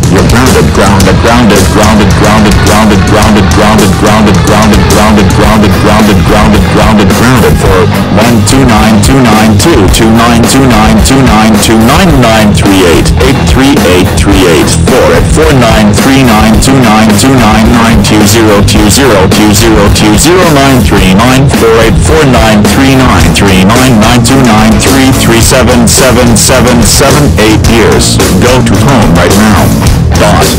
You're grounded, grounded, grounded, grounded, grounded, grounded, grounded, grounded, grounded, grounded, grounded, grounded, grounded, grounded, grounded, grounded for 12929292929292929394849392939293939393939393939393939393939393939393939393939393939393939393939393939393939393939393939393939393939393939393939years. Go to home right now. Dot.